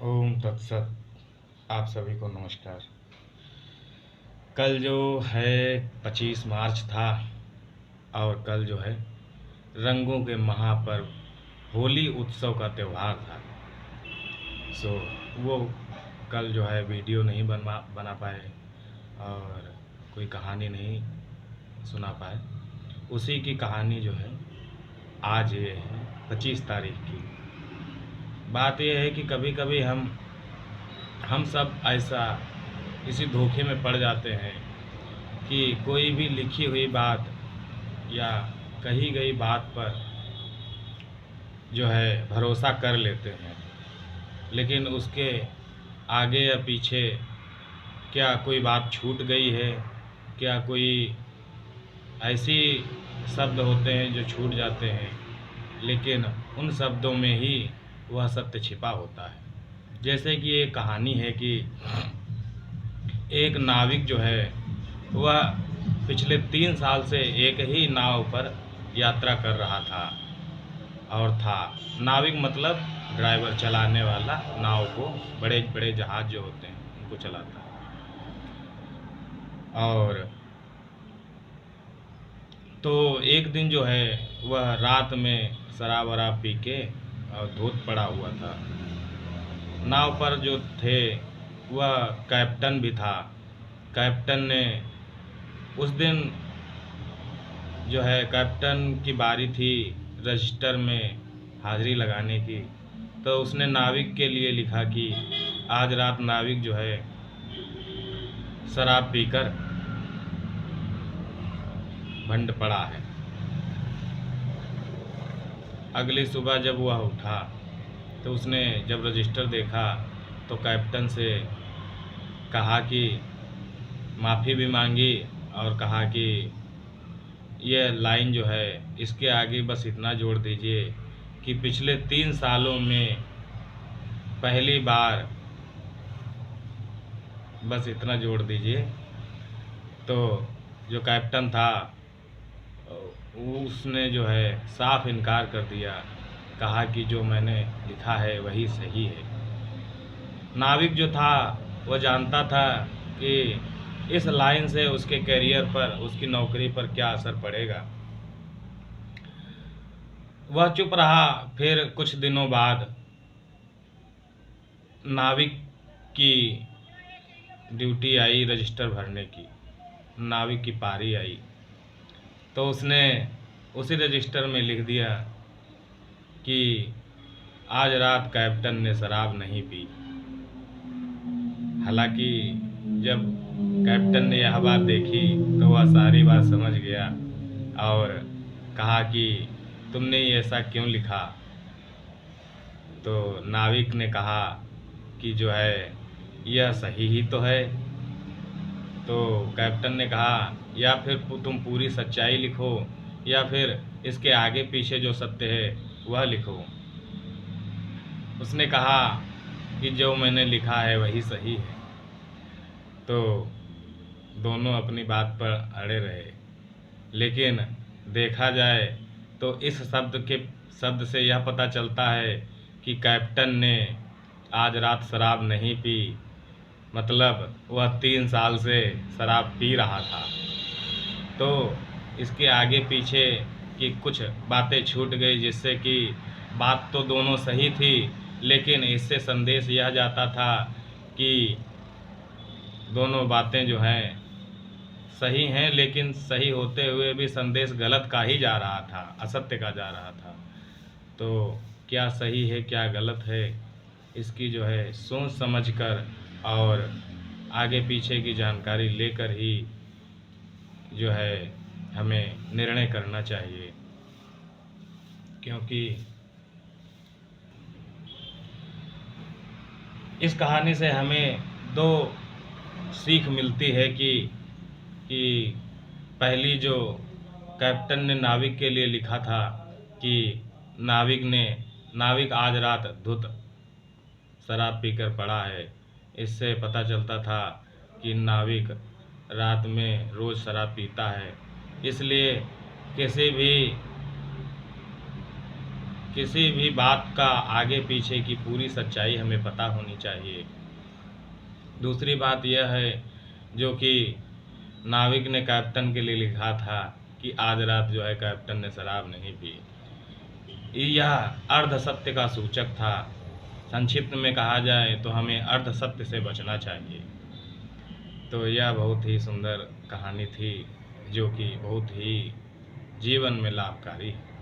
ओम तत्सत। आप सभी को नमस्कार। कल जो है 25 मार्च था और कल जो है रंगों के महापर्व होली उत्सव का त्यौहार था। सो वो कल जो है वीडियो नहीं बना पाए और कोई कहानी नहीं सुना पाए। उसी की कहानी जो है आज ये है 25 तारीख की। बात यह है कि कभी कभी हम सब ऐसा किसी धोखे में पड़ जाते हैं कि कोई भी लिखी हुई बात या कही गई बात पर जो है भरोसा कर लेते हैं, लेकिन उसके आगे या पीछे क्या कोई बात छूट गई है, क्या कोई ऐसी शब्द होते हैं जो छूट जाते हैं, लेकिन उन शब्दों में ही वह सत्य छिपा होता है। जैसे कि एक कहानी है कि एक नाविक जो है वह पिछले 3 साल से एक ही नाव पर यात्रा कर रहा था नाविक मतलब ड्राइवर, चलाने वाला नाव को, बड़े बड़े जहाज जो होते हैं उनको चलाता है। और तो एक दिन जो है वह रात में शराब वराब पी के और धूत पड़ा हुआ था। नाव पर जो थे वह कैप्टन भी था। कैप्टन ने उस दिन जो है कैप्टन की बारी थी रजिस्टर में हाज़िरी लगाने की। तो उसने नाविक के लिए लिखा कि आज रात नाविक जो है शराब पीकर भंड पड़ा है। अगली सुबह जब वह उठा तो उसने जब रजिस्टर देखा तो कैप्टन से कहा कि माफ़ी भी मांगी और कहा कि यह लाइन जो है इसके आगे बस इतना जोड़ दीजिए कि पिछले 3 सालों में पहली बार, बस इतना जोड़ दीजिए। तो जो कैप्टन था उसने जो है साफ इनकार कर दिया, कहा कि जो मैंने लिखा है वही सही है। नाविक जो था वह जानता था कि इस लाइन से उसके करियर पर, उसकी नौकरी पर क्या असर पड़ेगा। वह चुप रहा। फिर कुछ दिनों बाद नाविक की ड्यूटी आई रजिस्टर भरने की, नाविक की पारी आई। तो उसने उसी रजिस्टर में लिख दिया कि आज रात कैप्टन ने शराब नहीं पी। हालांकि जब कैप्टन ने यह बात देखी तो वह सारी बात समझ गया और कहा कि तुमने ये ऐसा क्यों लिखा। तो नाविक ने कहा कि जो है यह सही ही तो है। तो कैप्टन ने कहा या फिर तुम पूरी सच्चाई लिखो या फिर इसके आगे पीछे जो सत्य है वह लिखो। उसने कहा कि जो मैंने लिखा है वही सही है। तो दोनों अपनी बात पर अड़े रहे। लेकिन देखा जाए तो इस शब्द से यह पता चलता है कि कैप्टन ने आज रात शराब नहीं पी, मतलब वह 3 साल से शराब पी रहा था। तो इसके आगे पीछे की कुछ बातें छूट गई, जिससे कि बात तो दोनों सही थी, लेकिन इससे संदेश यह जाता था कि दोनों बातें जो हैं सही हैं, लेकिन सही होते हुए भी संदेश गलत का ही जा रहा था, असत्य का जा रहा था। तो क्या सही है क्या गलत है, इसकी जो है सोच समझकर और आगे पीछे की जानकारी लेकर ही जो है हमें निर्णय करना चाहिए। क्योंकि इस कहानी से हमें दो सीख मिलती है कि पहली जो कैप्टन ने नाविक के लिए लिखा था कि नाविक आज रात धुत शराब पीकर पड़ा है, इससे पता चलता था कि नाविक रात में रोज़ शराब पीता है। इसलिए किसी भी किसी भी बात का आगे पीछे की पूरी सच्चाई हमें पता होनी चाहिए। दूसरी बात यह है जो कि नाविक ने कैप्टन के लिए लिखा था कि आज रात जो है कैप्टन ने शराब नहीं पी। यह अर्ध सत्य का सूचक था। संक्षिप्त में कहा जाए तो हमें अर्ध सत्य से बचना चाहिए। तो यह बहुत ही सुंदर कहानी थी जो कि बहुत ही जीवन में लाभकारी है।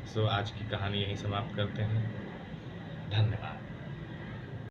सो आज की कहानी यहीं समाप्त करते हैं। धन्यवाद।